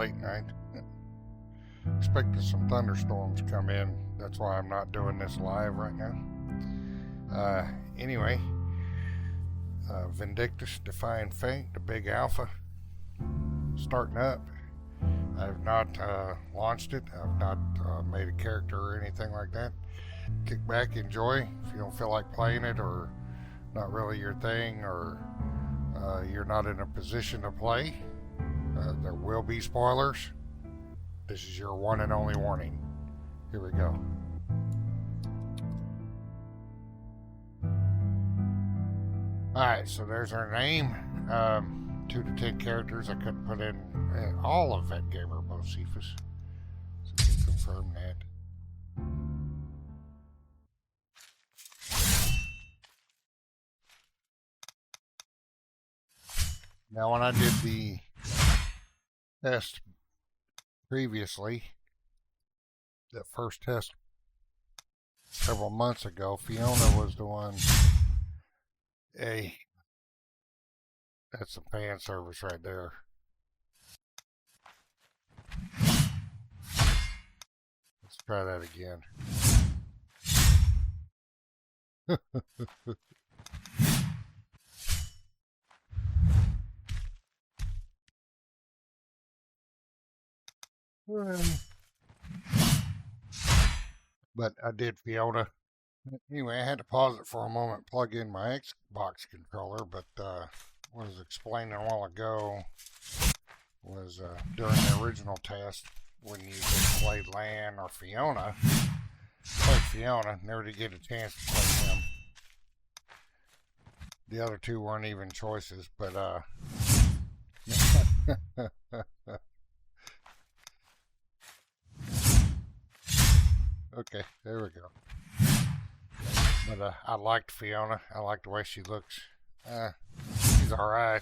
late night. Expecting some thunderstorms to come in. That's why I'm not doing this live right now. Anyway, Vindictus, Defying Fate, the big alpha, starting up. I've not launched it. I've not made a character or anything like that. Kick back, enjoy. If you don't feel like playing it, or not really your thing, or you're not in a position to play, there will be spoilers. This is your one and only warning. Here we go. Alright, so there's our name. 2 to 10 characters. I couldn't put in all of that gamer Bocephus. So you can confirm that. Now, when I did the test previously, that first test several months ago, Fiona was the one. Hey, that's some fan service right there. Let's try that again. But I did Fiona. Anyway, I had to pause it for a moment, plug in my Xbox controller, but what I was explaining a while ago was during the original test, when you just played Lan or Fiona, played Fiona, never did get a chance to play him. The other two weren't even choices, but okay, there we go. But I liked Fiona. I like the way she looks. She's alright.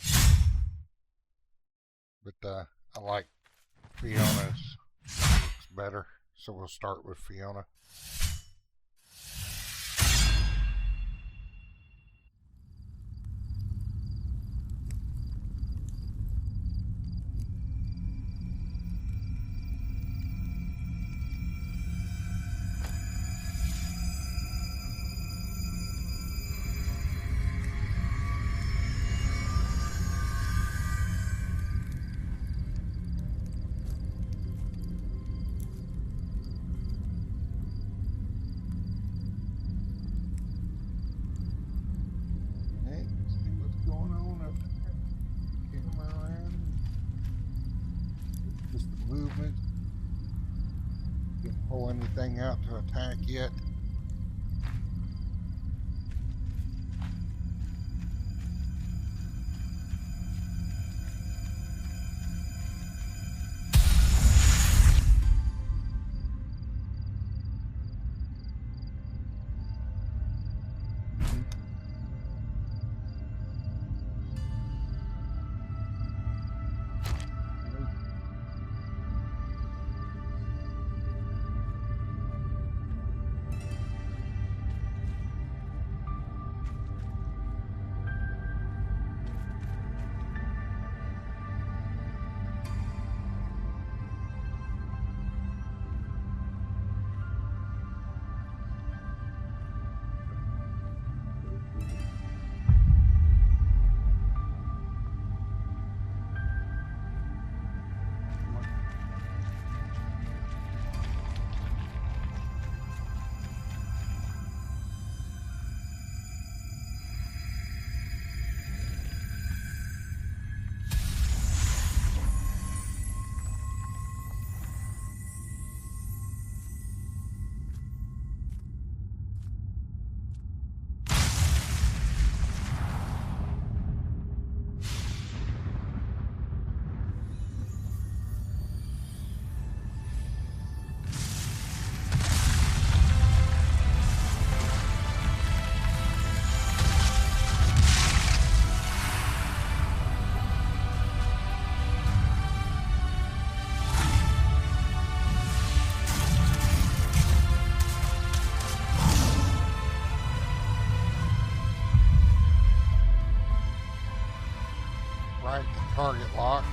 But I like Fiona's. Looks better. So we'll start with Fiona. Movement. Didn't pull anything out to attack yet. right, the target lock.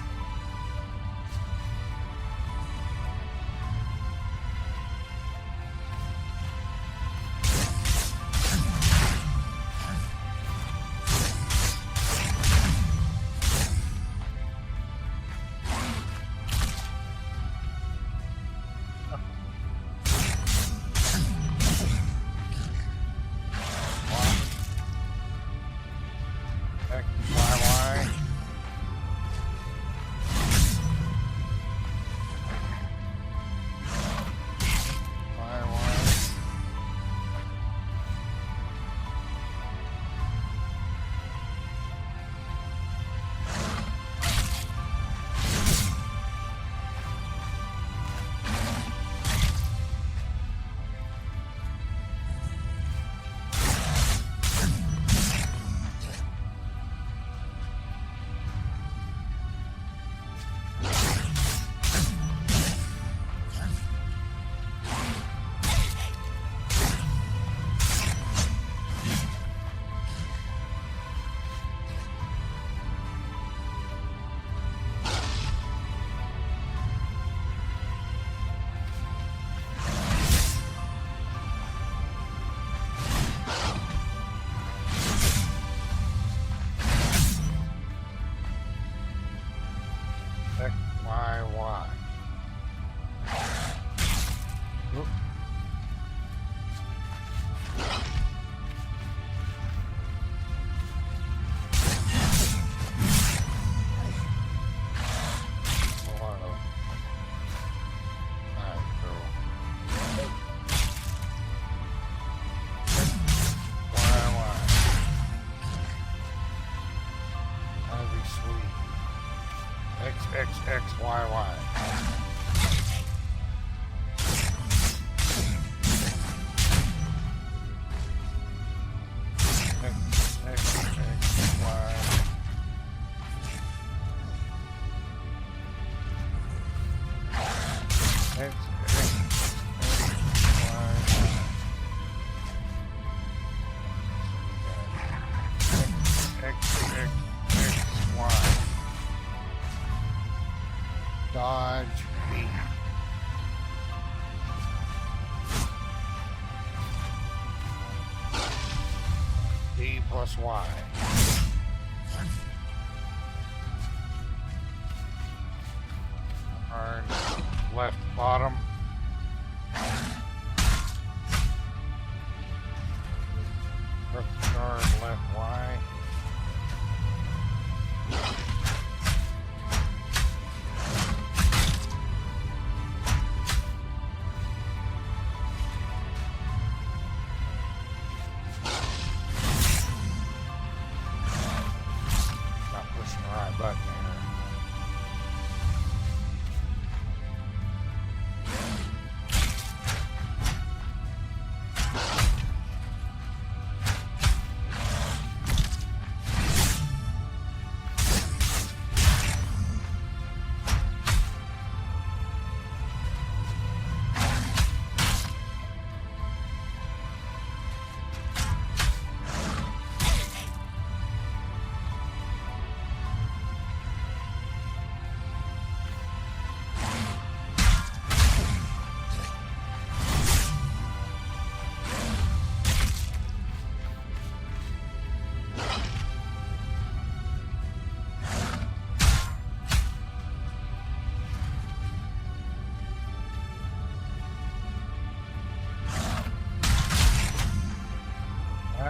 X, Y, Y. Dodge B. B plus Y. Turn left bottom. Turn left Y. Button here.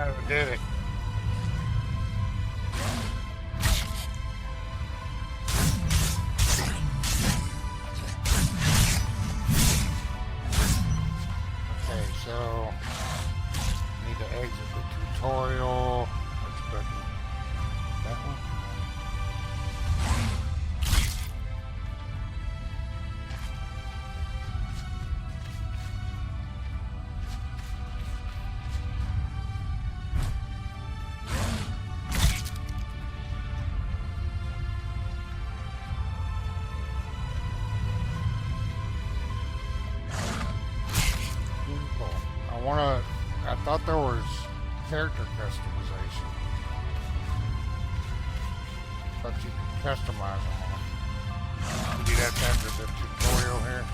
We did it. Okay, so need to exit the tutorial. Which button? That one? I thought there was character customization. But you can customize them. Do that after the tutorial here.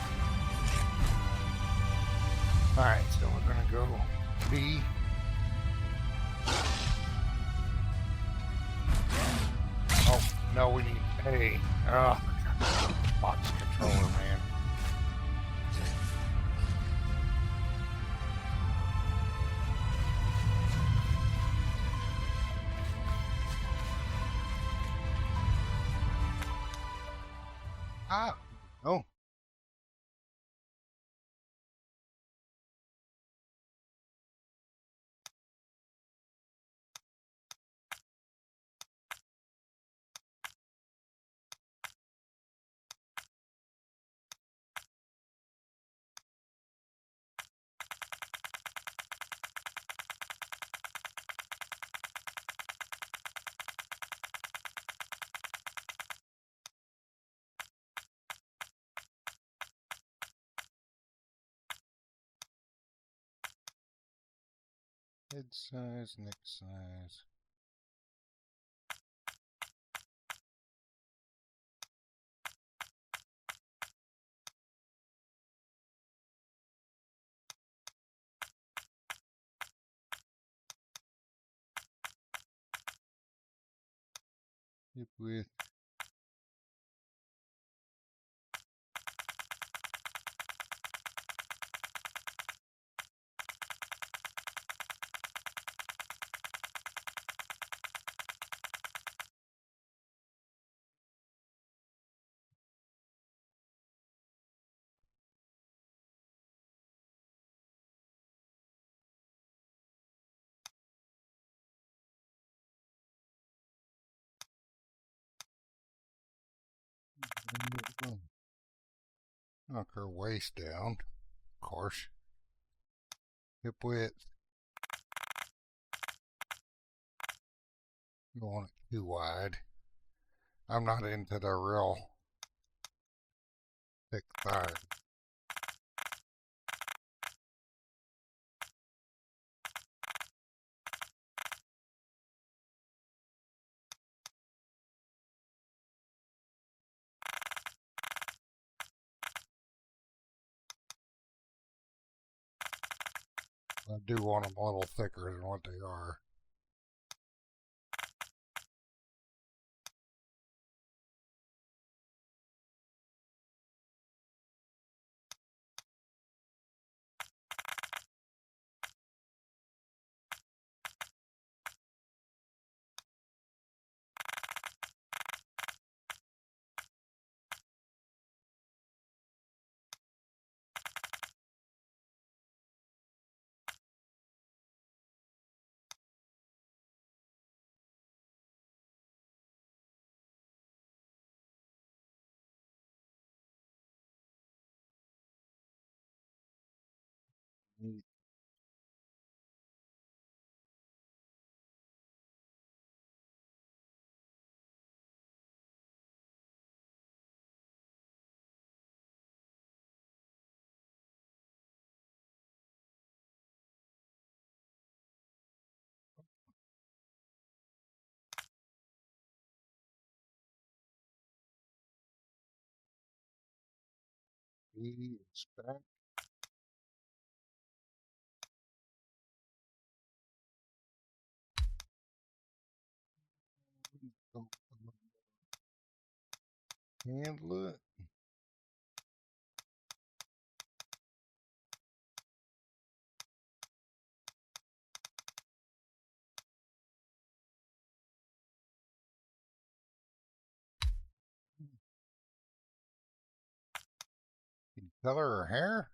Alright, so we're gonna go B. Oh, no, we need A. Oh, box controller, man. Ah, oh. Head size, neck size. Hip width. Knock her waist down, of course. Hip width. You don't want it too wide. I'm not into the real thick thighs. I do want them a little thicker than what they are. He is back. Handle it. Can you color her hair?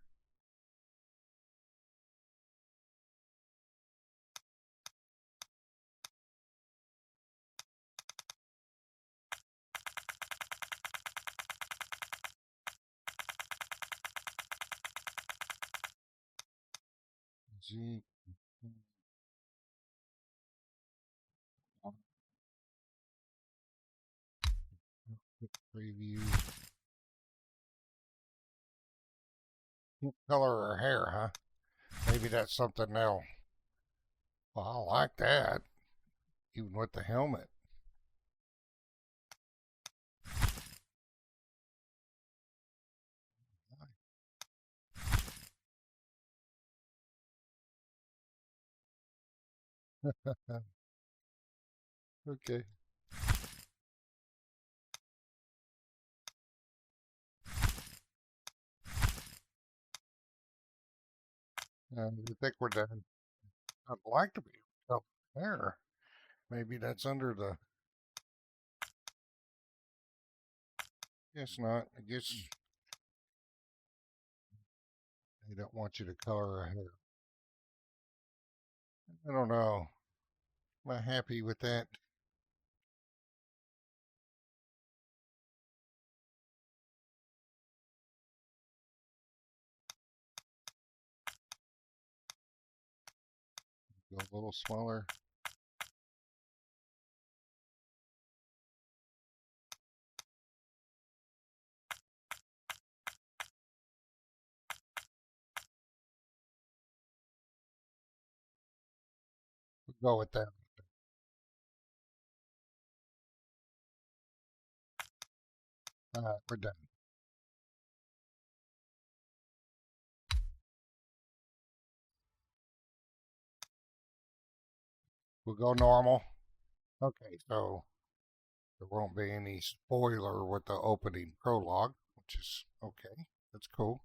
Z. Preview. Color her hair, huh? Maybe that's something they'll. Well, I like that. Even with the helmet. Okay. I think we're done. I'd like to be up there. Maybe that's under the. Guess not. I guess they don't want you to color her hair. I don't know. Am I happy with that? Go a little smaller. We'll go with that. All right, we're done. We'll go normal. Okay, so there won't be any spoiler with the opening prologue, which is okay. That's cool.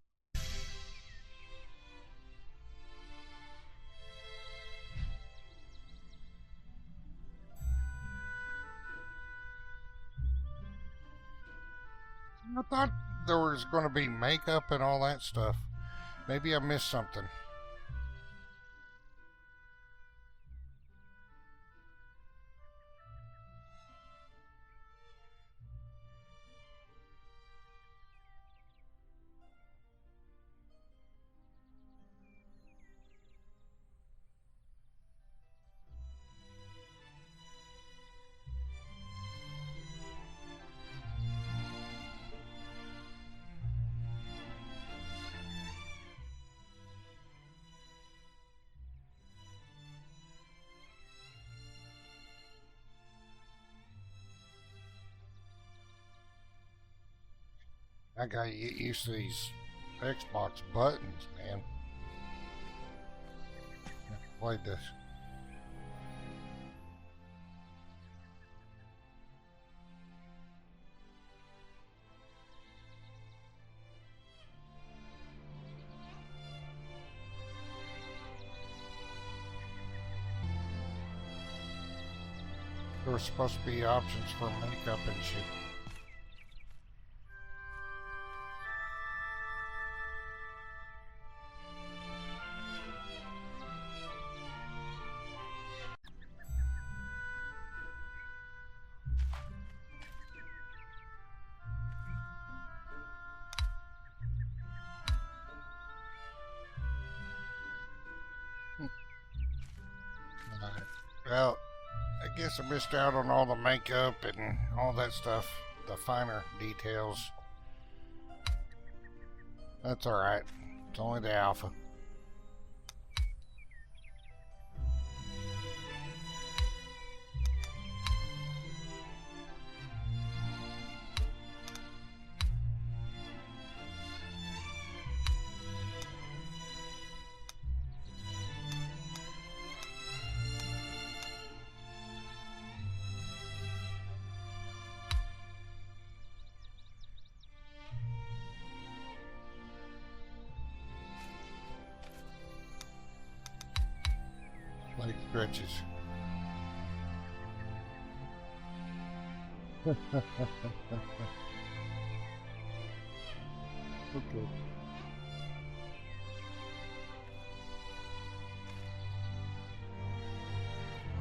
I thought there was going to be makeup and all that stuff. Maybe I missed something. I gotta get used to these Xbox buttons, man. I played this. There were supposed to be options for makeup and shit. Well, I guess I missed out on all the makeup and all that stuff, the finer details. That's alright. It's only the alpha. Like stretches. Okay.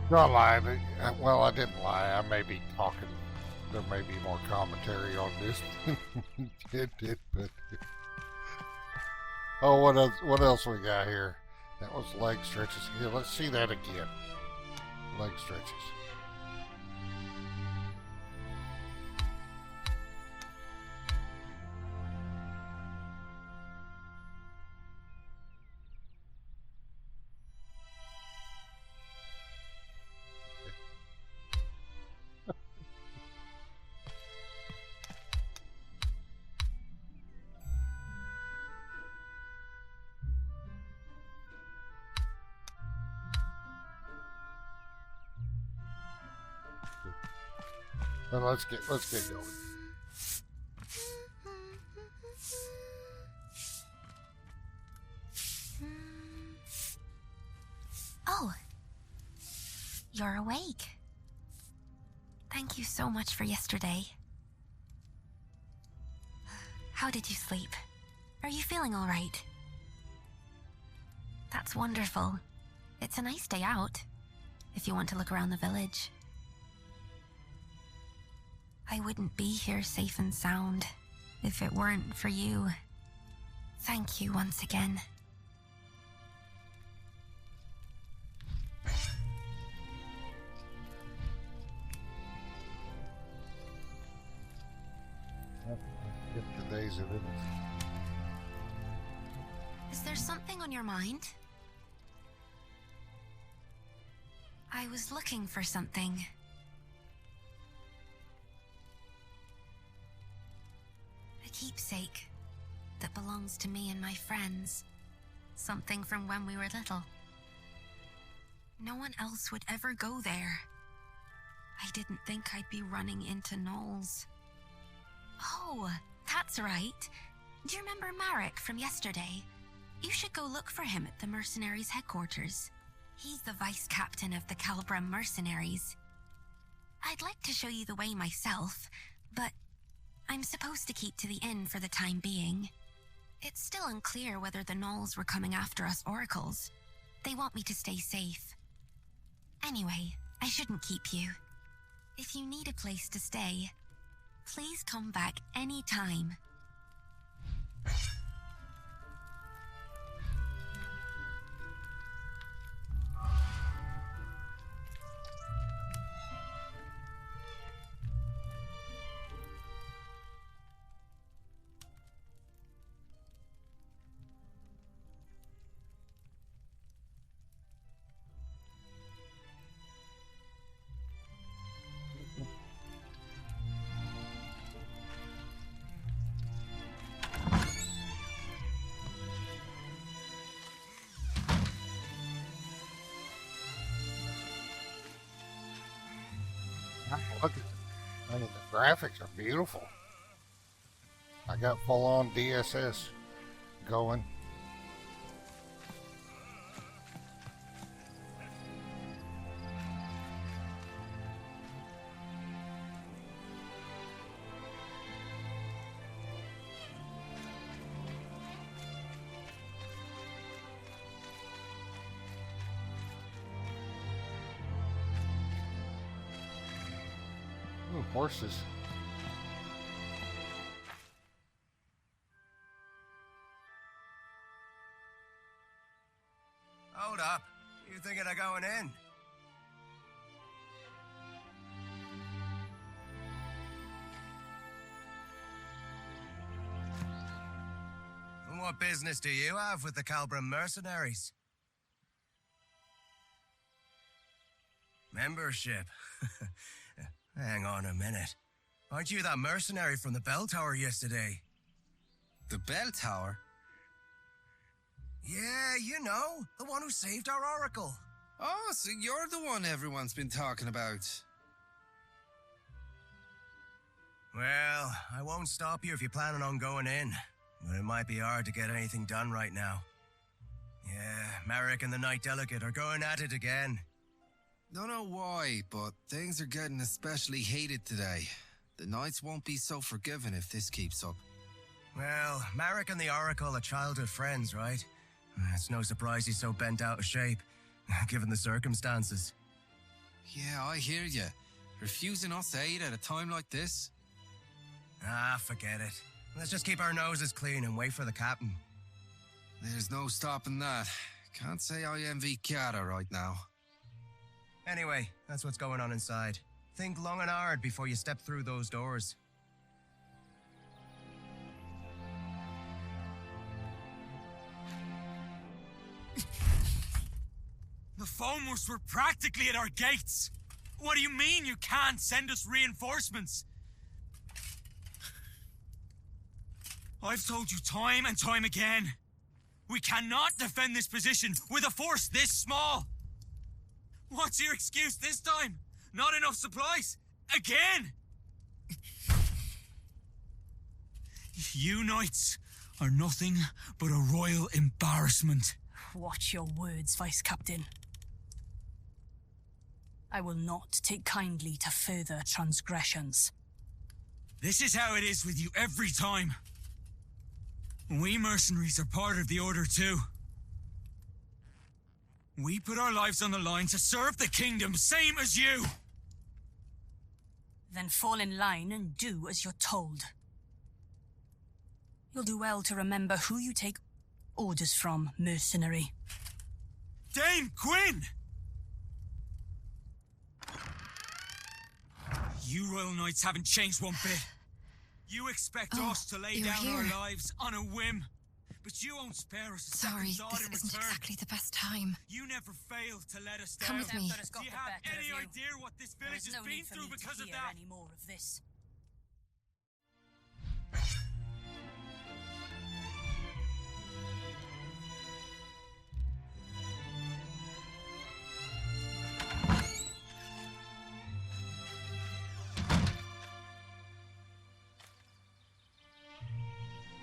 Don't lie. Well, I didn't lie. I may be talking. There may be more commentary on this than it did, but oh, what else? What else we got here? That was leg stretches. Here, let's see that again. Leg stretches. Well, let's get going. Oh, you're awake. Thank you so much for yesterday. How did you sleep? Are you feeling all right? That's wonderful. It's a nice day out, if you want to look around the village. I wouldn't be here safe and sound if it weren't for you. Thank you once again. Get the days of it. Is there something on your mind? I was looking for something. A keepsake that belongs to me and my friends. Something from when we were little. No one else would ever go there. I didn't think I'd be running into gnolls. Oh, that's right. Do you remember Marek from yesterday? You should go look for him at the mercenaries' headquarters. He's the vice captain of the Calbram mercenaries. I'd like to show you the way myself, but I'm supposed to keep to the inn for the time being. It's still unclear whether the gnolls were coming after us oracles. They want me to stay safe. Anyway, I shouldn't keep you. If you need a place to stay, please come back any time. Look at it. I mean, the graphics are beautiful. I got full-on DSS going. Ooh, horses. Hold up. You thinking of going in? And what business do you have with the Calbram mercenaries? Membership? Hang on a minute. Aren't you that mercenary from the bell tower yesterday? The bell tower? Yeah, you know, the one who saved our oracle. Oh, so you're the one everyone's been talking about. Well, I won't stop you if you're planning on going in, but it might be hard to get anything done right now. Yeah, Merrick and the Knight Delegate are going at it again. Don't know why, but things are getting especially heated today. The Knights won't be so forgiving if this keeps up. Well, Merrick and the Oracle are childhood friends, right? It's no surprise he's so bent out of shape, given the circumstances. Yeah, I hear you. Refusing us aid at a time like this? Ah, forget it. Let's just keep our noses clean and wait for the captain. There's no stopping that. Can't say I envy Kiara right now. Anyway, that's what's going on inside. Think long and hard before you step through those doors. The Foamers were practically at our gates. What do you mean you can't send us reinforcements? I've told you time and time again. We cannot defend this position with a force this small. What's your excuse this time? Not enough supplies? Again? You knights are nothing but a royal embarrassment. Watch your words, Vice Captain. I will not take kindly to further transgressions. This is how it is with you every time. We mercenaries are part of the Order too. We put our lives on the line to serve the kingdom, same as you! Then fall in line and do as you're told. You'll do well to remember who you take orders from, mercenary. Dame Gwyn! You Royal Knights haven't changed one bit. You expect us to lay down our lives on a whim, but you won't spare us a Sorry, second thought this in isn't return. exactly the best time. You never fail to let us Come down. with me. Do you have any idea what this There village is has no been need for through me because to of hear that? any more of this.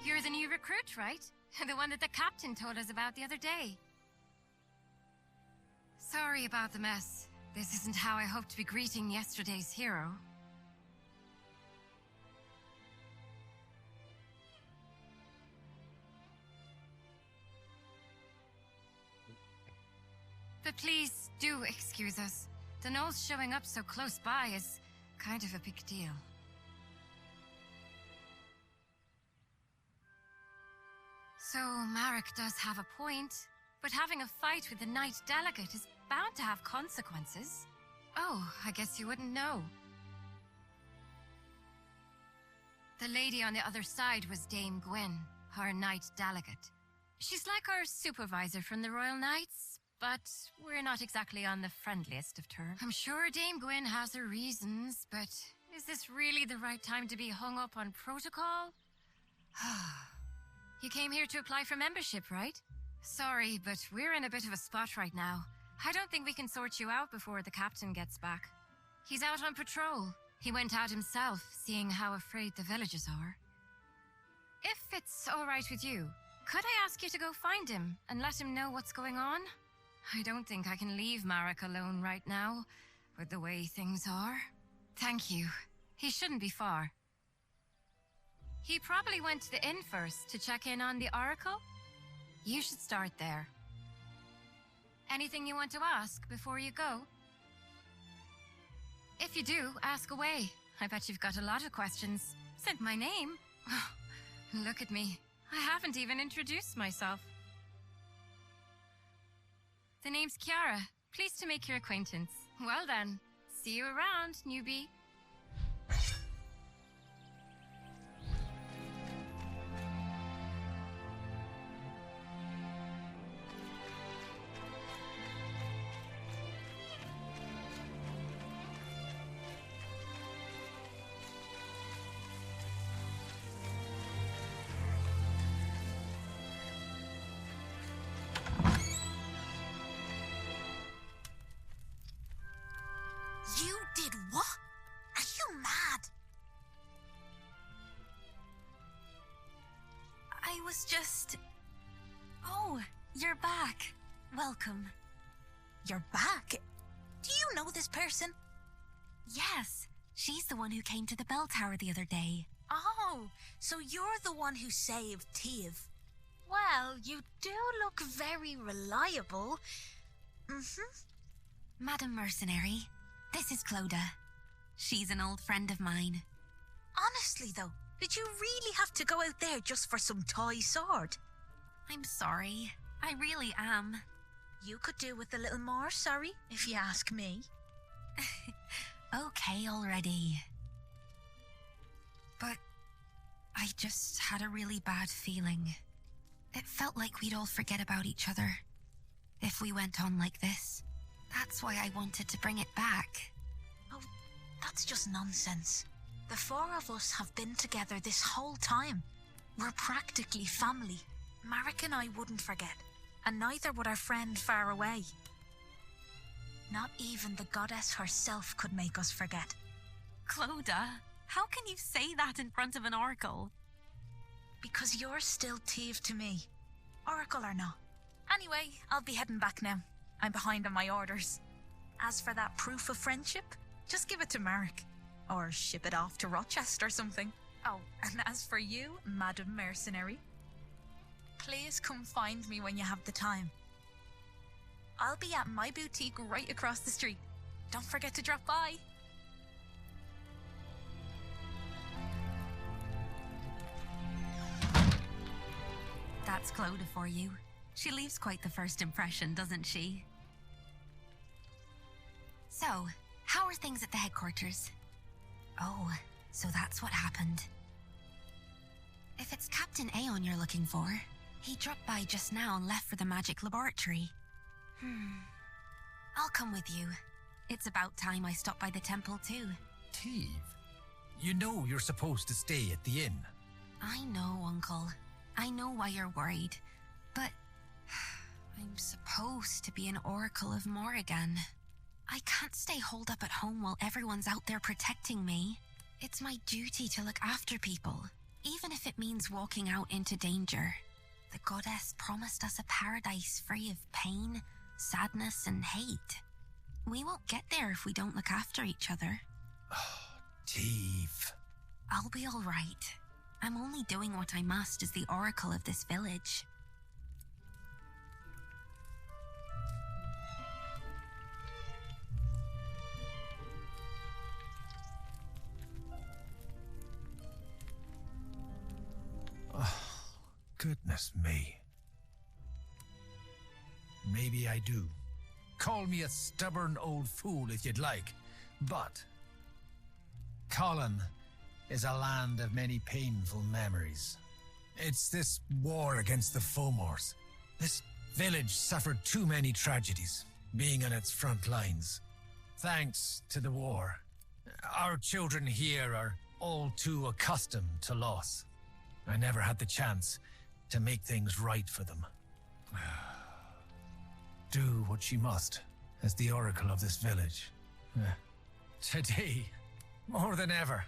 You're the new recruit, right? The one that the captain told us about the other day. Sorry about the mess. This isn't how I hoped to be greeting yesterday's hero. But please do excuse us. The Knolls showing up so close by is kind of a big deal. So, Marek does have a point, but having a fight with the Knight Delegate is bound to have consequences. Oh, I guess you wouldn't know. The lady on the other side was Dame Gwyn, our Knight Delegate. She's like our supervisor from the Royal Knights, but we're not exactly on the friendliest of terms. I'm sure Dame Gwyn has her reasons, but is this really the right time to be hung up on protocol? You came here to apply for membership, right? Sorry, but we're in a bit of a spot right now. I don't think we can sort you out before the captain gets back. He's out on patrol. He went out himself, seeing how afraid the villagers are. If it's all right with you, could I ask you to go find him and let him know what's going on? I don't think I can leave Marek alone right now, with the way things are. Thank you. He shouldn't be far. He probably went to the inn first to check in on the Oracle. You should start there. Anything you want to ask before you go? If you do, ask away. I bet you've got a lot of questions. Said my name. Look at me. I haven't even introduced myself. The name's Kiara. Pleased to make your acquaintance. Well then, see you around, newbie. You did what? Are you mad? I was just... Oh, you're back. Welcome. You're back? Do you know this person? Yes, she's the one who came to the bell tower the other day. Oh, so you're the one who saved Tiv. Well, you do look very reliable. Madam Mercenary, this is Clodagh. She's an old friend of mine. Honestly, though, did you really have to go out there just for some toy sword? I'm sorry. I really am. You could do with a little more sorry, if you ask me. Okay already. But I just had a really bad feeling. It felt like we'd all forget about each other if we went on like this. That's why I wanted to bring it back. Oh, that's just nonsense. The four of us have been together this whole time. We're practically family. Marek and I wouldn't forget, and neither would our friend far away. Not even the goddess herself could make us forget. Clodagh, how can you say that in front of an oracle? Because you're still Tiv to me, oracle or not. Anyway, I'll be heading back now. I'm behind on my orders. As for that proof of friendship, just give it to Marek. Or ship it off to Rochester or something. Oh, and as for you, Madam Mercenary, please come find me when you have the time. I'll be at my boutique right across the street. Don't forget to drop by. That's Clodagh for you. She leaves quite the first impression, doesn't she? So, how are things at the headquarters? Oh, so that's what happened. If it's Captain Aeon you're looking for, he dropped by just now and left for the magic laboratory. I'll come with you. It's about time I stopped by the temple too. Tiv, you know you're supposed to stay at the inn. I know, Uncle. I know why you're worried, but I'm supposed to be an Oracle of Morrigan. I can't stay holed up at home while everyone's out there protecting me. It's my duty to look after people, even if it means walking out into danger. The goddess promised us a paradise free of pain, sadness, and hate. We won't get there if we don't look after each other. Tiv. I'll be all right. I'm only doing what I must as the Oracle of this village. Goodness me. Maybe I do. Call me a stubborn old fool if you'd like, but Colin is a land of many painful memories. It's this war against the Fomors. This village suffered too many tragedies, being on its front lines. Thanks to the war, our children here are all too accustomed to loss. I never had the chance to make things right for them. Do what she must as the oracle of this village. Today, more than ever,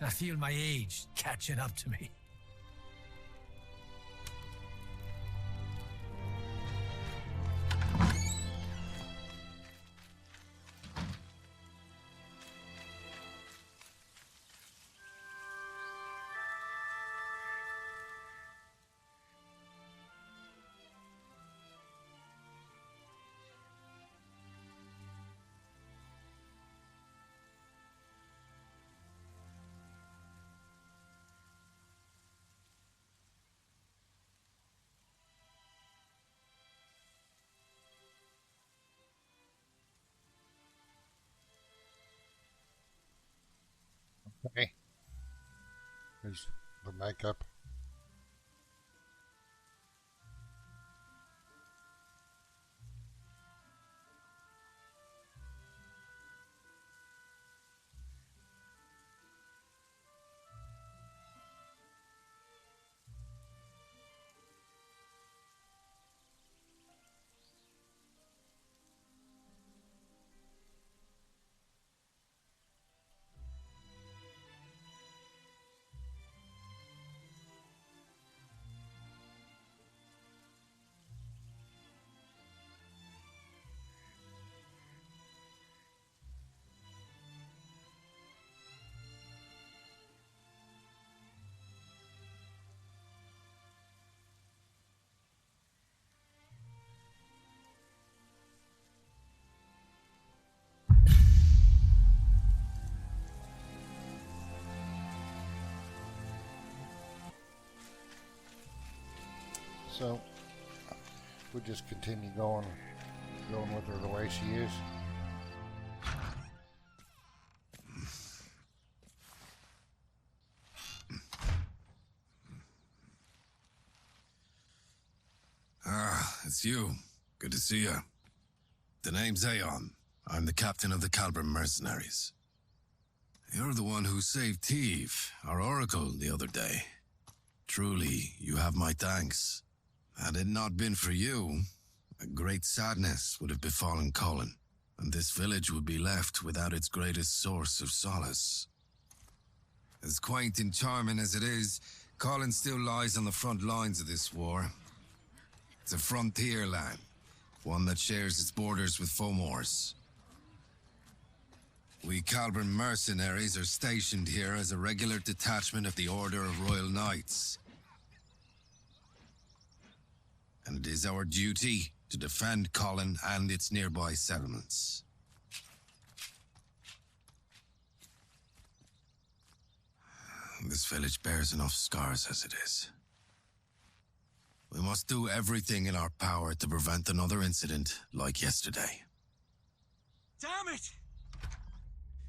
I feel my age catching up to me. Okay. Here's the makeup. So we'll just continue going with her the way she is. Ah, it's you. Good to see you. The name's Aeon. I'm the captain of the Calbrim mercenaries. You're the one who saved Teve, our oracle, the other day. Truly, you have my thanks. Had it not been for you, a great sadness would have befallen Colin, and this village would be left without its greatest source of solace. As quaint and charming as it is, Colin still lies on the front lines of this war. It's a frontier land, one that shares its borders with Fomors. We Calbrim mercenaries are stationed here as a regular detachment of the Order of Royal Knights. And it is our duty to defend Colin and its nearby settlements. This village bears enough scars as it is. We must do everything in our power to prevent another incident like yesterday. Damn it!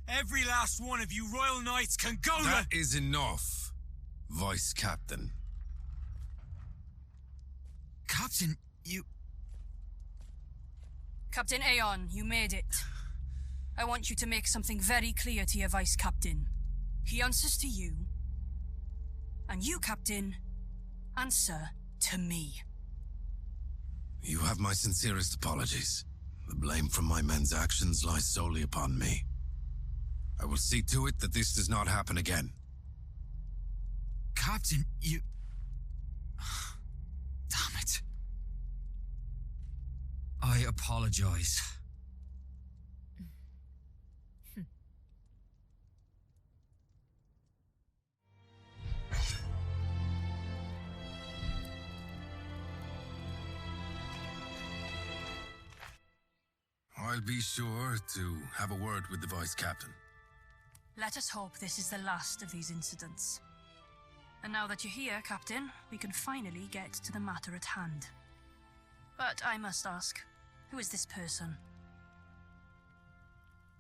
Every last one of you Royal Knights can go That is enough, Vice Captain. Captain, you... Captain Aeon, you made it. I want you to make something very clear to your Vice Captain. He answers to you. And you, Captain, answer to me. You have my sincerest apologies. The blame for my men's actions lies solely upon me. I will see to it that this does not happen again. Captain, you... Damn it. I apologize. I'll be sure to have a word with the Vice Captain. Let us hope this is the last of these incidents. And now that you're here, Captain, we can finally get to the matter at hand. But I must ask, who is this person?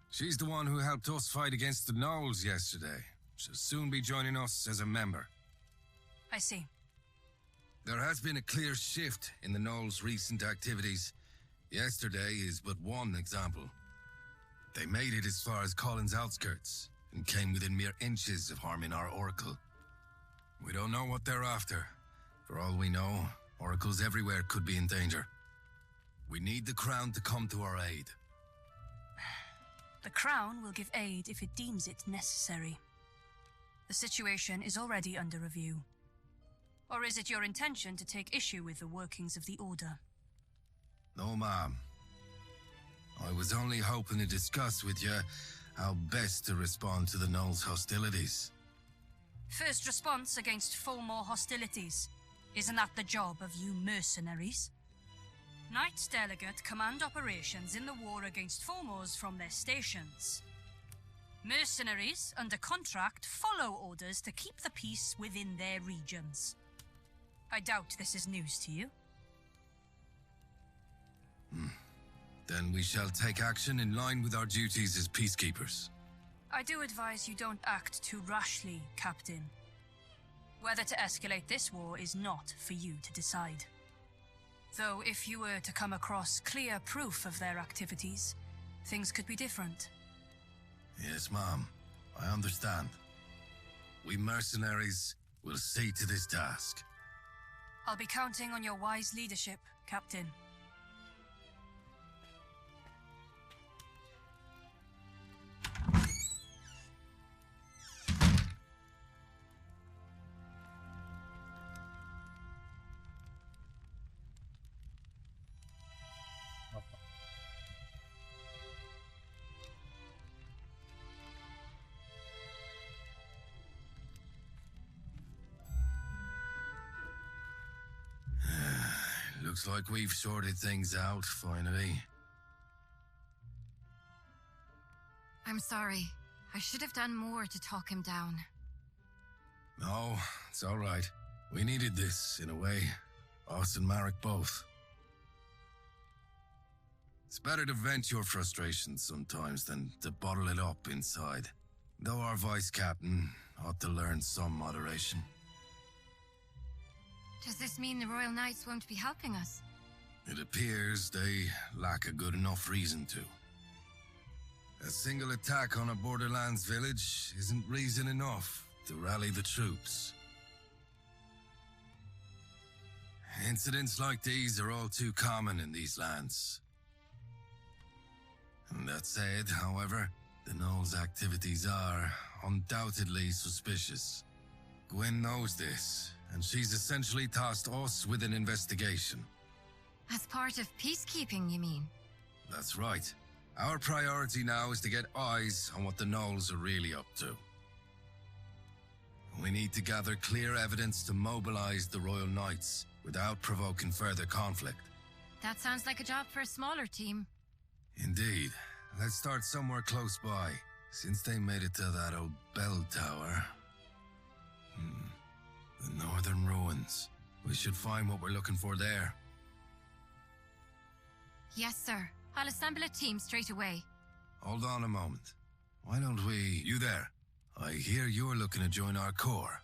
She's the one who helped us fight against the Gnolls yesterday. She'll soon be joining us as a member. I see. There has been a clear shift in the Gnolls' recent activities. Yesterday is but one example. They made it as far as Colin's outskirts, and came within mere inches of harming our Oracle. We don't know what they're after. For all we know, Oracles everywhere could be in danger. We need the Crown to come to our aid. The Crown will give aid if it deems it necessary. The situation is already under review. Or is it your intention to take issue with the workings of the Order? No, ma'am. I was only hoping to discuss with you how best to respond to the Gnoll's hostilities. First response against Fulmore hostilities. Isn't that the job of you mercenaries? Knights Delegate command operations in the war against Fulmores from their stations. Mercenaries, under contract, follow orders to keep the peace within their regions. I doubt this is news to you. Then we shall take action in line with our duties as peacekeepers. I do advise you don't act too rashly, Captain. Whether to escalate this war is not for you to decide. Though if you were to come across clear proof of their activities, things could be different. Yes, ma'am. I understand. We mercenaries will see to this task. I'll be counting on your wise leadership, Captain. Looks like we've sorted things out, finally. I'm sorry. I should have done more to talk him down. No, it's all right. We needed this, in a way. Us and Marek both. It's better to vent your frustrations sometimes than to bottle it up inside. Though our vice-captain ought to learn some moderation. Does this mean the Royal Knights won't be helping us? It appears they lack a good enough reason to. A single attack on a Borderlands village isn't reason enough to rally the troops. Incidents like these are all too common in these lands. And that said, however, the Gnoll's activities are undoubtedly suspicious. Gwen knows this, and she's essentially tasked us with an investigation. As part of peacekeeping, you mean? That's right. Our priority now is to get eyes on what the Gnolls are really up to. We need to gather clear evidence to mobilize the Royal Knights without provoking further conflict. That sounds like a job for a smaller team. Indeed. Let's start somewhere close by, since they made it to that old bell tower. The Northern Ruins. We should find what we're looking for there. Yes, sir. I'll assemble a team straight away. Hold on a moment. Why don't we... You there. I hear you're looking to join our corps.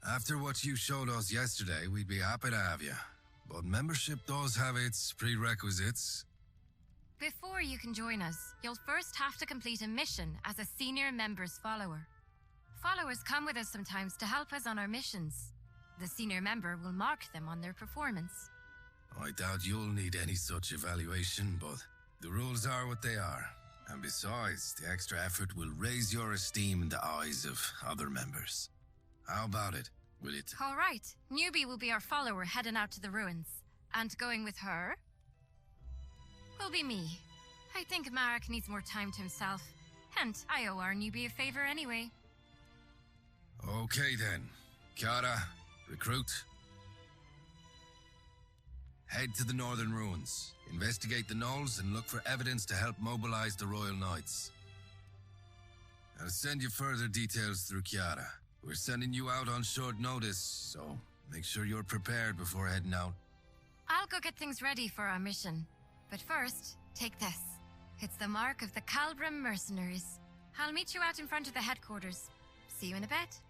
After what you showed us yesterday, we'd be happy to have you. But membership does have its prerequisites. Before you can join us, you'll first have to complete a mission as a senior member's follower. Followers come with us sometimes to help us on our missions. The senior member will mark them on their performance. I doubt you'll need any such evaluation, but the rules are what they are. And besides, the extra effort will raise your esteem in the eyes of other members. How about it? Will it? All right. Newbie will be our follower heading out to the ruins. And going with her will be me. I think Marek needs more time to himself. And I owe our newbie a favor anyway. Okay then. Kiara, recruit. Head to the Northern Ruins. Investigate the Gnolls and look for evidence to help mobilize the Royal Knights. I'll send you further details through Kiara. We're sending you out on short notice, so make sure you're prepared before heading out. I'll go get things ready for our mission. But first, take this. It's the mark of the Calbrim mercenaries. I'll meet you out in front of the headquarters. See you in a bit.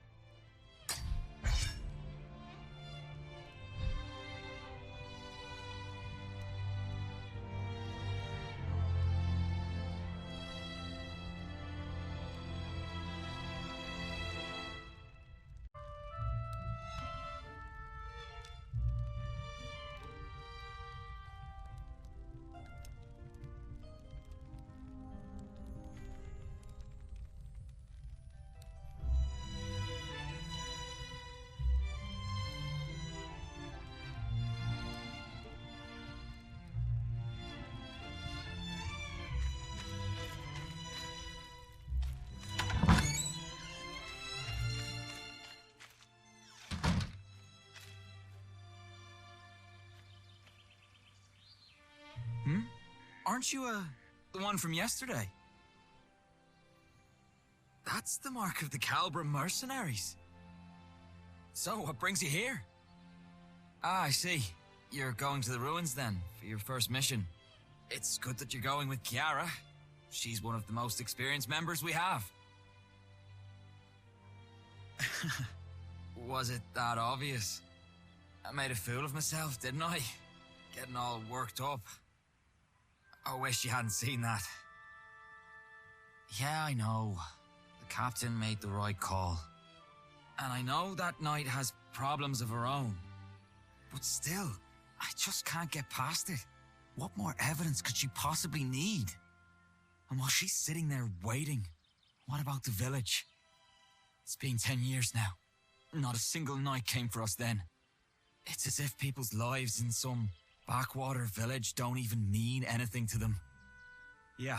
Aren't you, the one from yesterday? That's the mark of the Calbra mercenaries. So, what brings you here? Ah, I see. You're going to the ruins then, for your first mission. It's good that you're going with Kiara. She's one of the most experienced members we have. Was it that obvious? I made a fool of myself, didn't I? Getting all worked up. I wish you hadn't seen that. Yeah, I know. The captain made the right call. And I know that night has problems of her own. But still, I just can't get past it. What more evidence could she possibly need? And while she's sitting there waiting, what about the village? It's been 10 years now. Not a single night came for us then. It's as if people's lives in some backwater village don't even mean anything to them. Yeah,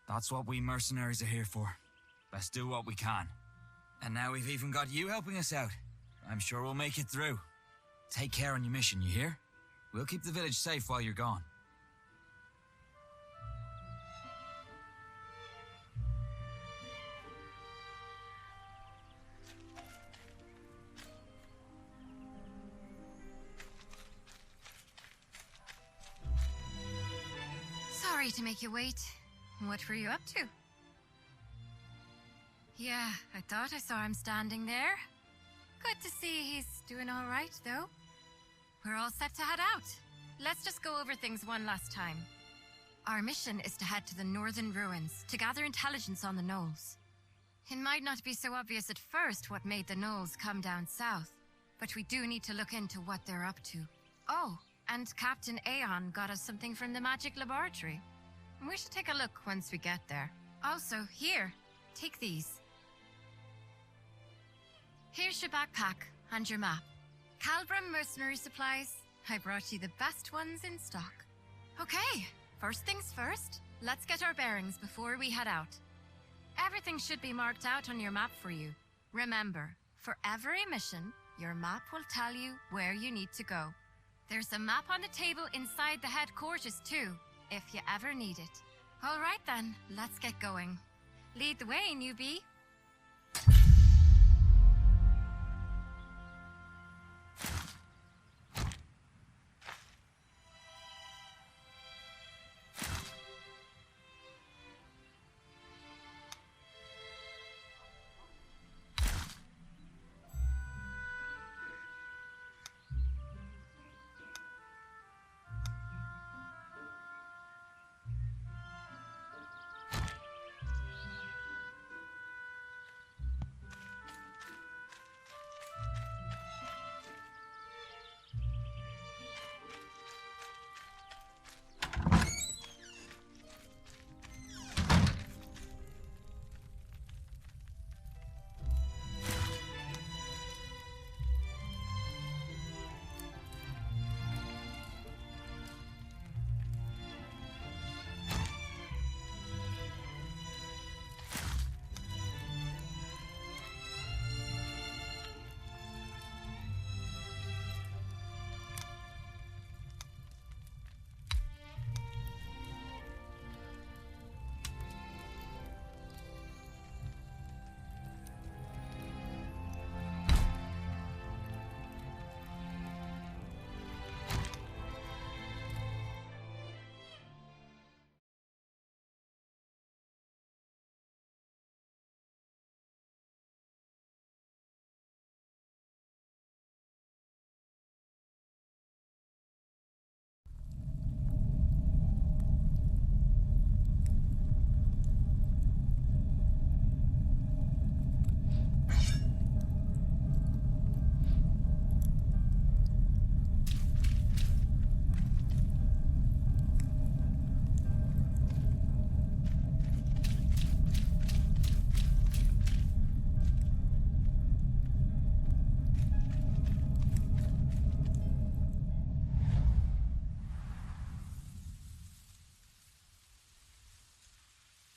that's what we mercenaries are here for. Best do what we can. And now we've even got you helping us out. I'm sure we'll make it through. Take care on your mission, you hear? We'll keep the village safe while you're gone. Sorry to make you wait. What were you up to? Yeah, I thought I saw him standing there. Good to see he's doing all right, though. We're all set to head out. Let's just go over things one last time. Our mission is to head to the northern ruins to gather intelligence on the gnolls. It might not be so obvious at first what made the gnolls come down south, but we do need to look into what they're up to. Oh, and Captain Aeon got us something from the magic laboratory. We should take a look once we get there. Also, here, take these. Here's your backpack and your map. Calbram mercenary supplies. I brought you the best ones in stock. Okay, first things first, let's get our bearings before we head out. Everything should be marked out on your map for you. Remember, for every mission, your map will tell you where you need to go. There's a map on the table inside the headquarters too, if you ever need it. All right then, let's get going. Lead the way, newbie.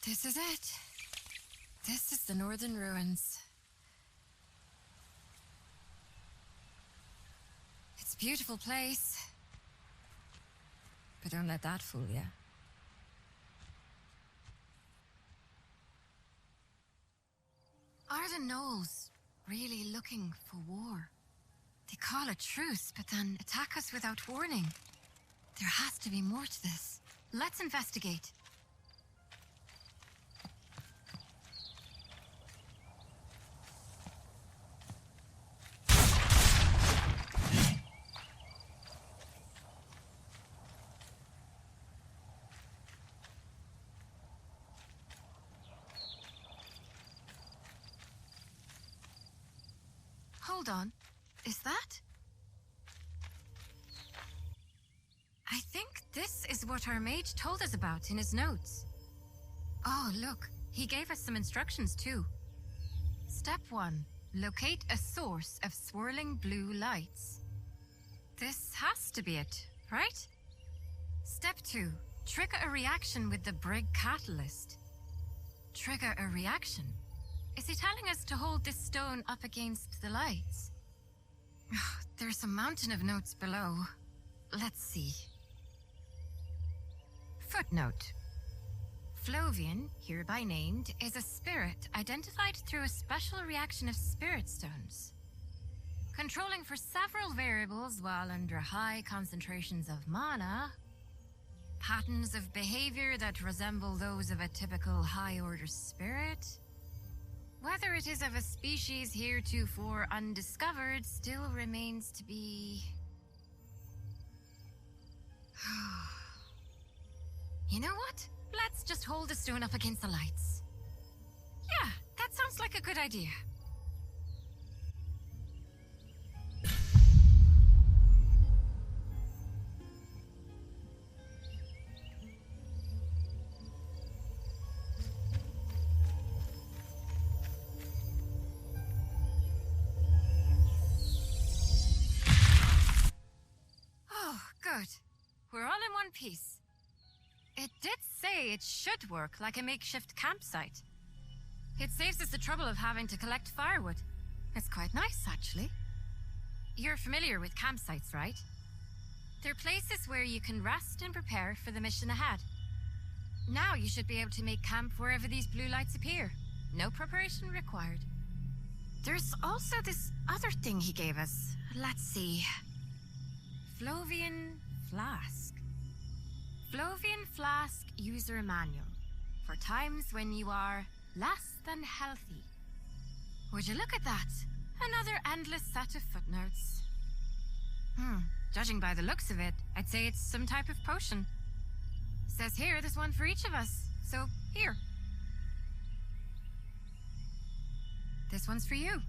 This is it. This is the northern ruins. It's a beautiful place. But don't let that fool you. Are the gnolls really looking for war? They call a truce, but then attack us without warning. There has to be more to this. Let's investigate. Hold on. Is that? I think this is what our mage told us about in his notes. Oh, look. He gave us some instructions too. Step 1. Locate a source of swirling blue lights. This has to be it, right? Step 2. Trigger a reaction with the Brig catalyst. Trigger a reaction? Is he telling us to hold this stone up against the lights? There's a mountain of notes below. Let's see. Footnote. Flovian, hereby named, is a spirit identified through a special reaction of spirit stones. Controlling for several variables while under high concentrations of mana, patterns of behavior that resemble those of a typical high-order spirit. Whether it is of a species heretofore undiscovered still remains to be... You know what? Let's just hold the stone up against the lights. Yeah, that sounds like a good idea. Good. We're all in one piece. It did say it should work like a makeshift campsite. It saves us the trouble of having to collect firewood. It's quite nice, actually. You're familiar with campsites, right? They're places where you can rest and prepare for the mission ahead. Now you should be able to make camp wherever these blue lights appear. No preparation required. There's also this other thing he gave us. Let's see. Flovian Flask. Flovian Flask User Manual. For times when you are less than healthy. Would you look at that? Another endless set of footnotes. Judging by the looks of it, I'd say it's some type of potion. Says here there's one for each of us, so here. This one's for you.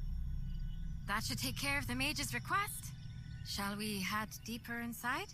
That should take care of the mage's request. Shall we head deeper inside?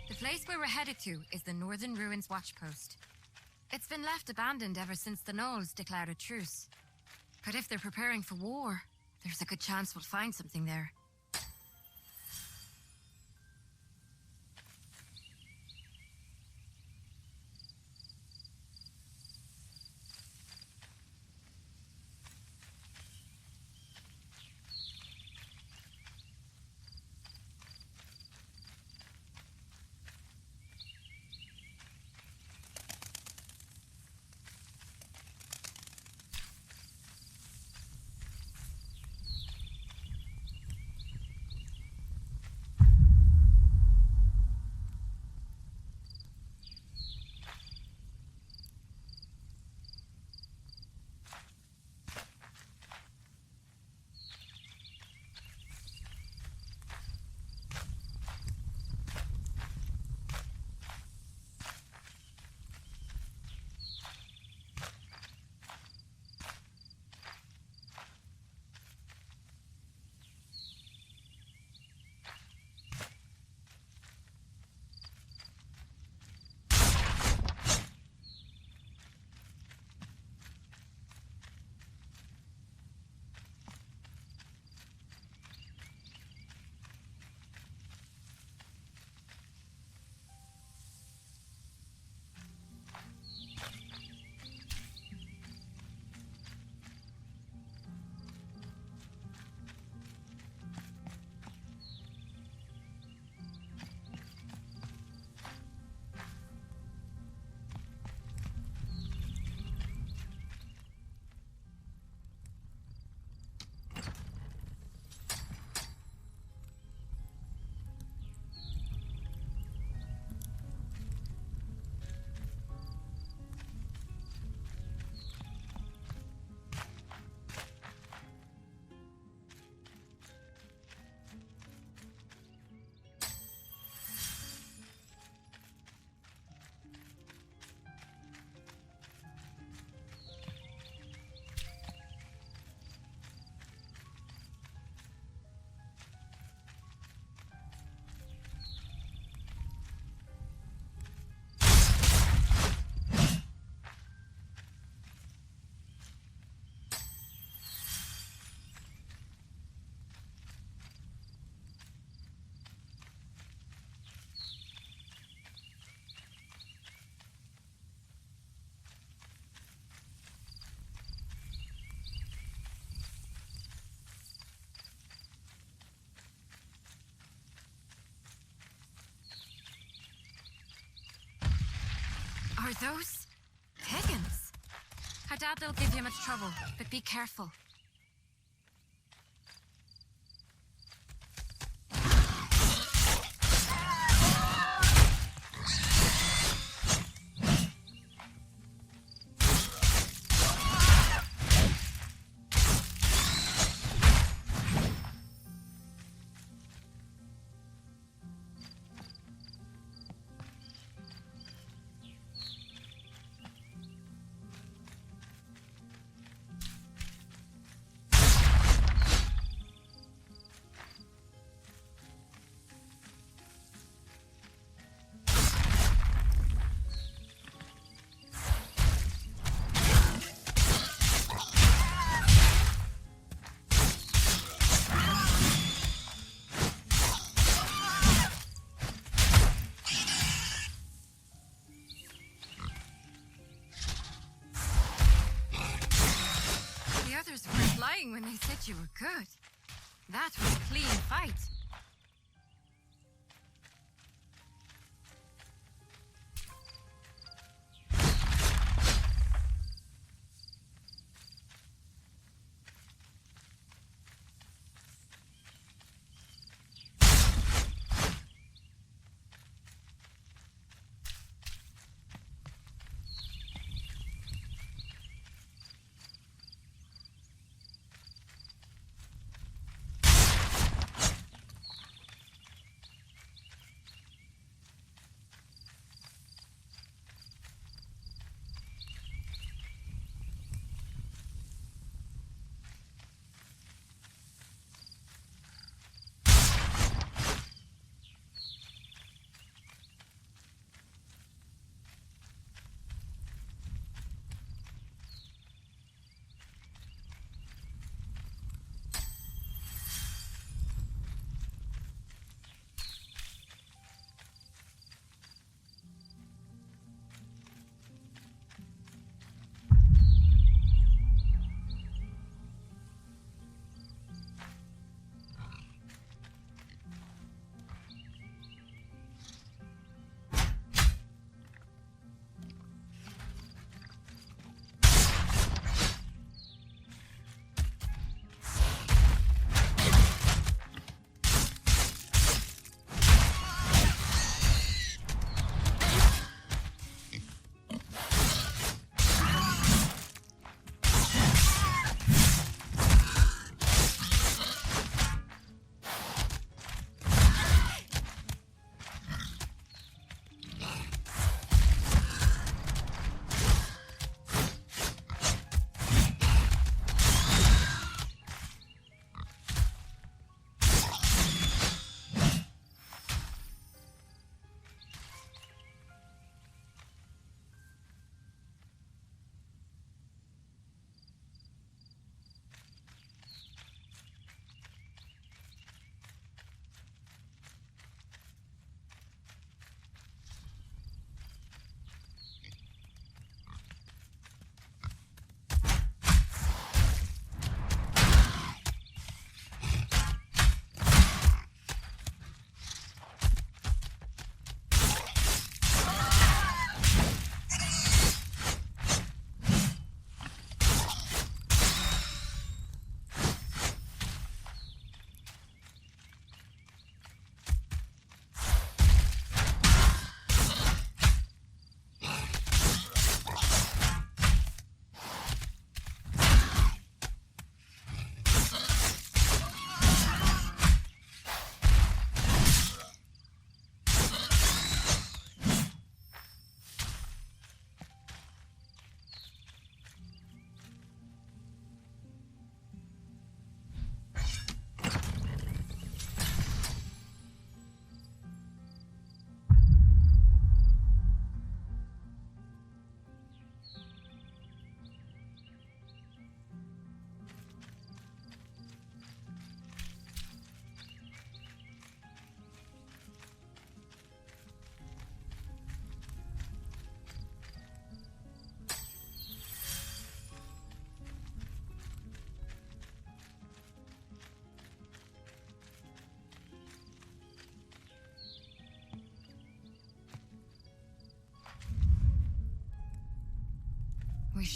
The place where we're headed to is the Northern Ruins Watchpost. It's been left abandoned ever since the gnolls declared a truce. But if they're preparing for war, there's a good chance we'll find something there. those piggins? I doubt they'll give you much trouble, but be careful. When they said you were good. That was a clean fight.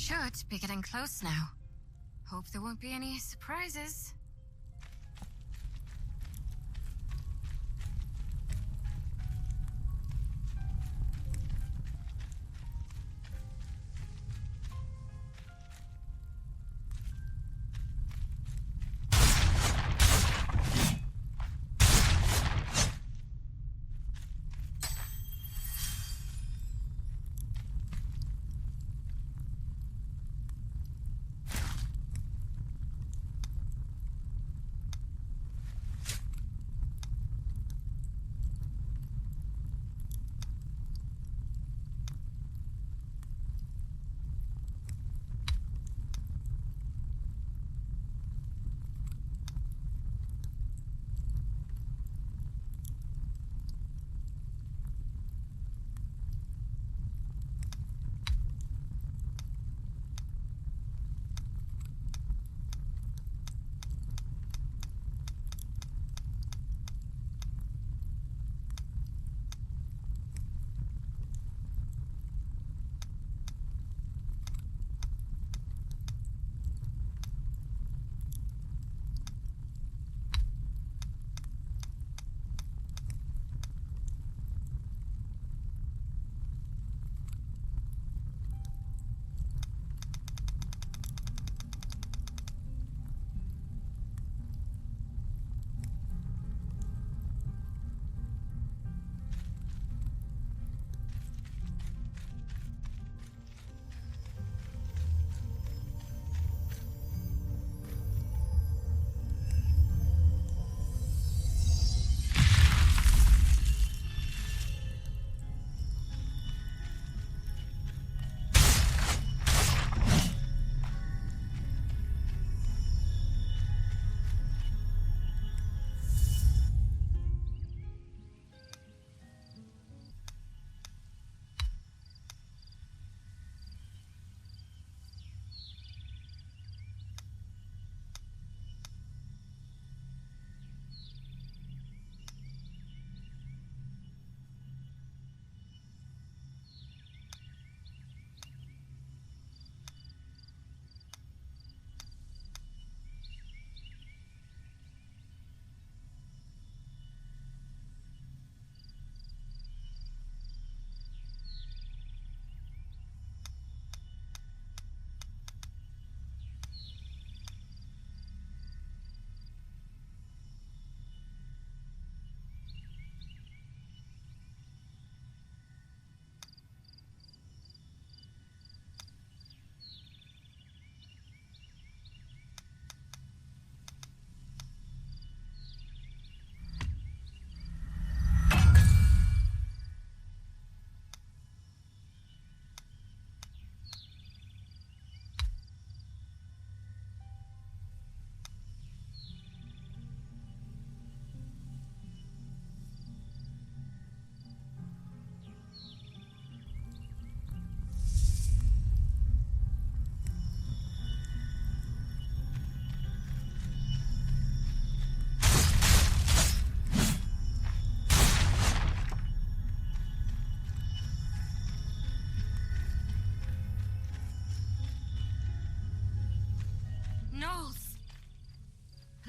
should be getting close now. Hope there won't be any surprises.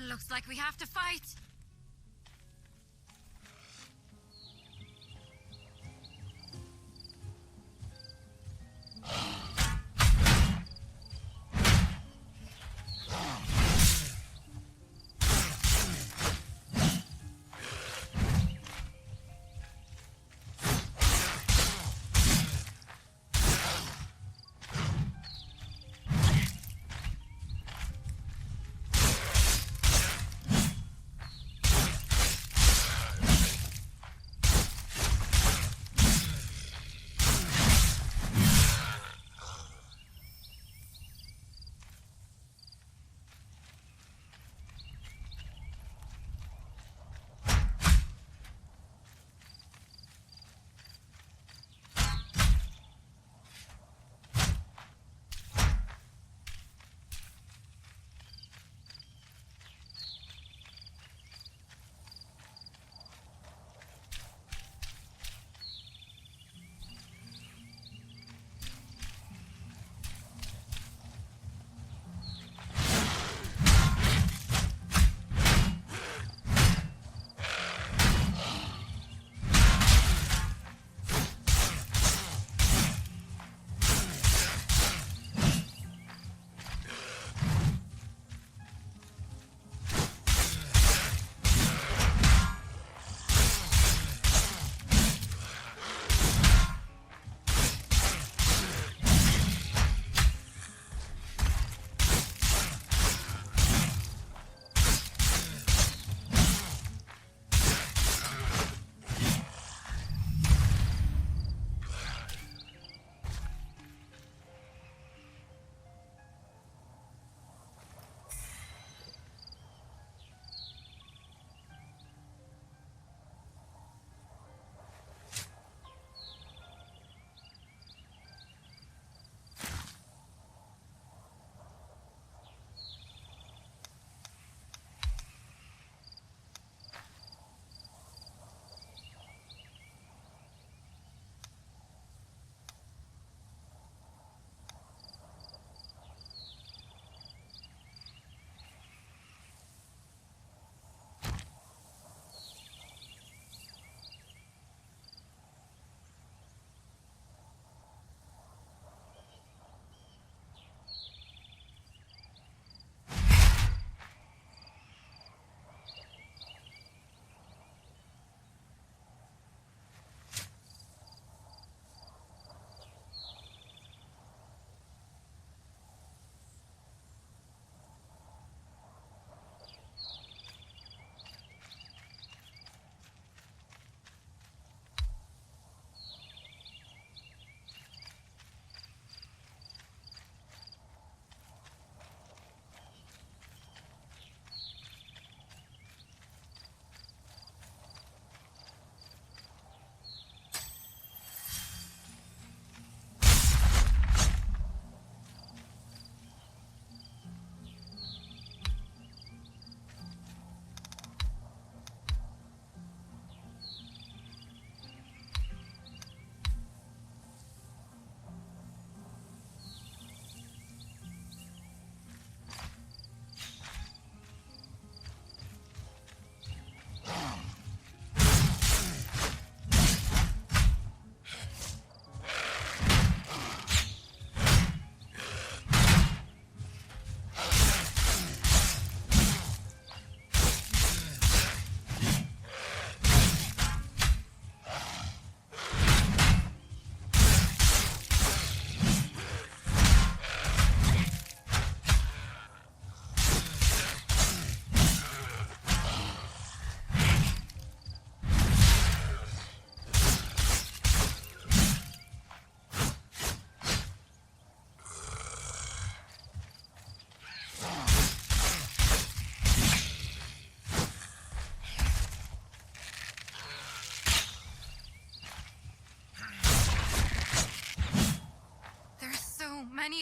Looks like we have to fight.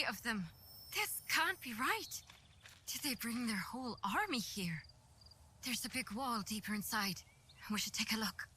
of them. This can't be right. Did they bring their whole army here? There's a big wall deeper inside. We should take a look.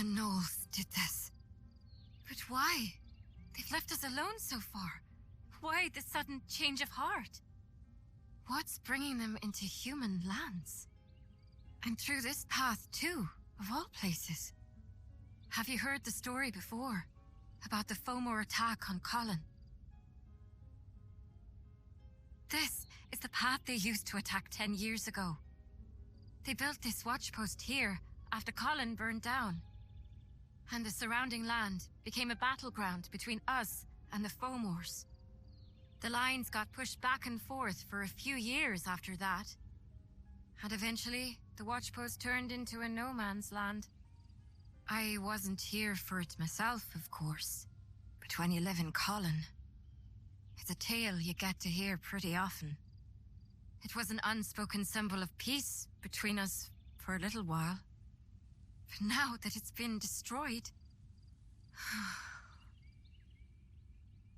The Knolls did this. But why? They've left us alone so far. Why the sudden change of heart? What's bringing them into human lands? And through this path too, of all places. Have you heard the story before? About the Fomor attack on Colin? This is the path they used to attack 10 years ago. They built this watchpost here after Colin burned down. And the surrounding land became a battleground between us and the Fomors. The lines got pushed back and forth for a few years after that. And eventually, the watchpost turned into a no man's land. I wasn't here for it myself, of course. But when you live in Colin, it's a tale you get to hear pretty often. It was an unspoken symbol of peace between us for a little while. But now that it's been destroyed...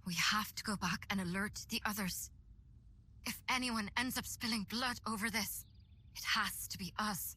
we have to go back and alert the others. If anyone ends up spilling blood over this, it has to be us.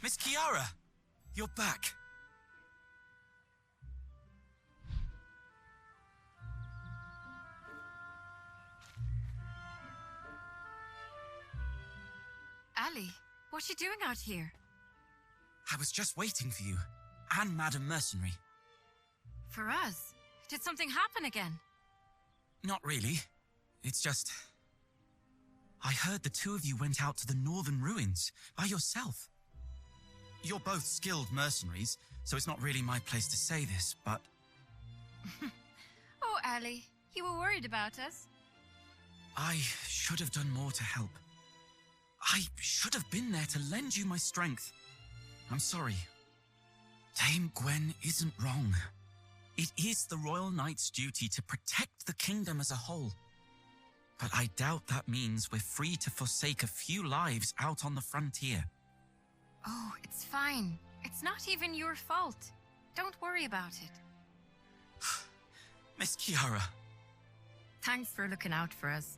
Miss Kiara! You're back. Ali, what's she doing out here? I was just waiting for you. And Madam Mercenary. For us? Did something happen again? Not really. It's just... I heard the two of you went out to the northern ruins by yourself. You're both skilled mercenaries, so it's not really my place to say this, but... Oh, Ali, you were worried about us? I should have done more to help. I should have been there to lend you my strength. I'm sorry. Dame Gwen isn't wrong. It is the Royal Knight's duty to protect the kingdom as a whole. But I doubt that means we're free to forsake a few lives out on the frontier. Oh, it's fine. It's not even your fault. Don't worry about it. Miss Kiara. Thanks for looking out for us.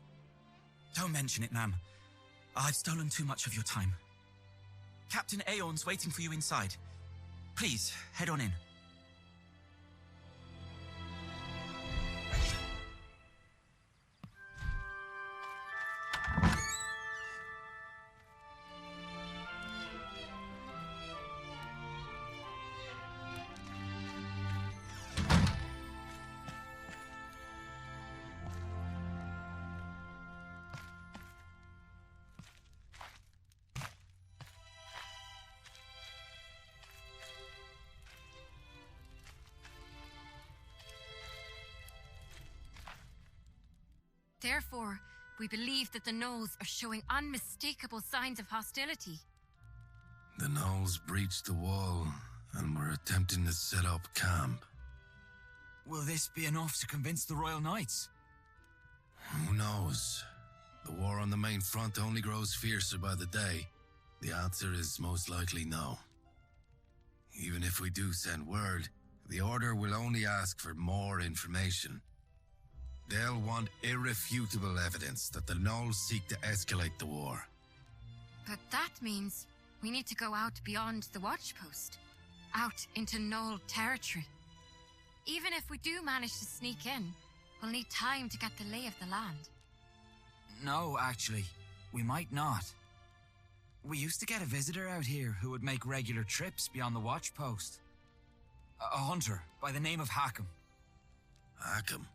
Don't mention it, ma'am. I've stolen too much of your time. Captain Aeon's waiting for you inside. Please, head on in. Therefore, we believe that the Knolls are showing unmistakable signs of hostility. The Knolls breached the wall and were attempting to set up camp. Will this be enough to convince the Royal Knights? Who knows? The war on the main front only grows fiercer by the day. The answer is most likely no. Even if we do send word, the Order will only ask for more information. They'll want irrefutable evidence that the Gnolls seek to escalate the war. But that means we need to go out beyond the watchpost, out into Gnoll territory. Even if we do manage to sneak in, we'll need time to get the lay of the land. No, actually, we might not. We used to get a visitor out here who would make regular trips beyond the watchpost. A hunter by the name of Hackham. Hackham?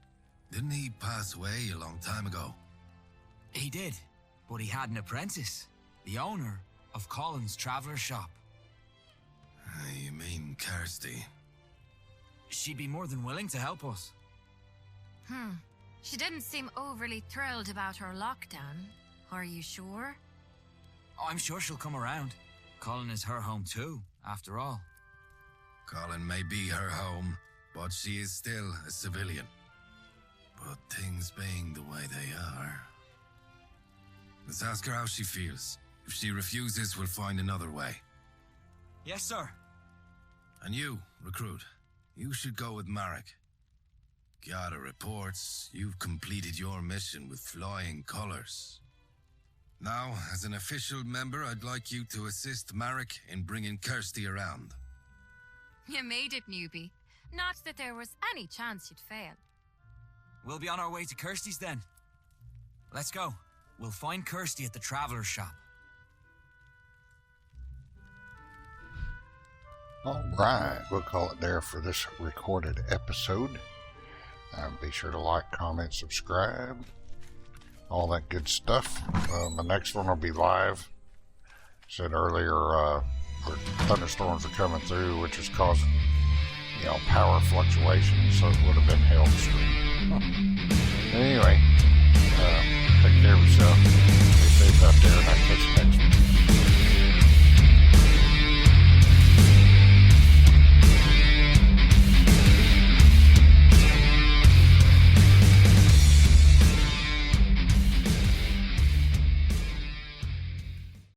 Didn't he pass away a long time ago? He did, but he had an apprentice, the owner of Colin's Traveller Shop. You mean Kirsty? She'd be more than willing to help us. She didn't seem overly thrilled about her lockdown. Are you sure? I'm sure she'll come around. Colin is her home too, after all. Colin may be her home, but she is still a civilian. But things being the way they are... Let's ask her how she feels. If she refuses, we'll find another way. Yes, sir. And you, recruit, you should go with Marek. Gather reports you've completed your mission with flying colors. Now, as an official member, I'd like you to assist Marek in bringing Kirsty around. You made it, newbie. Not that there was any chance you'd fail. We'll be on our way to Kirsty's then. Let's go. We'll find Kirsty at the Traveller Shop. Alright, we'll call it there for this recorded episode. Be sure to like, comment, subscribe, all that good stuff. The next one will be live. Said earlier, thunderstorms are coming through, which is causing, power fluctuations, so it would have been hell to stream. Anyway, take care of yourself. Stay safe out there, and I'll catch you next one.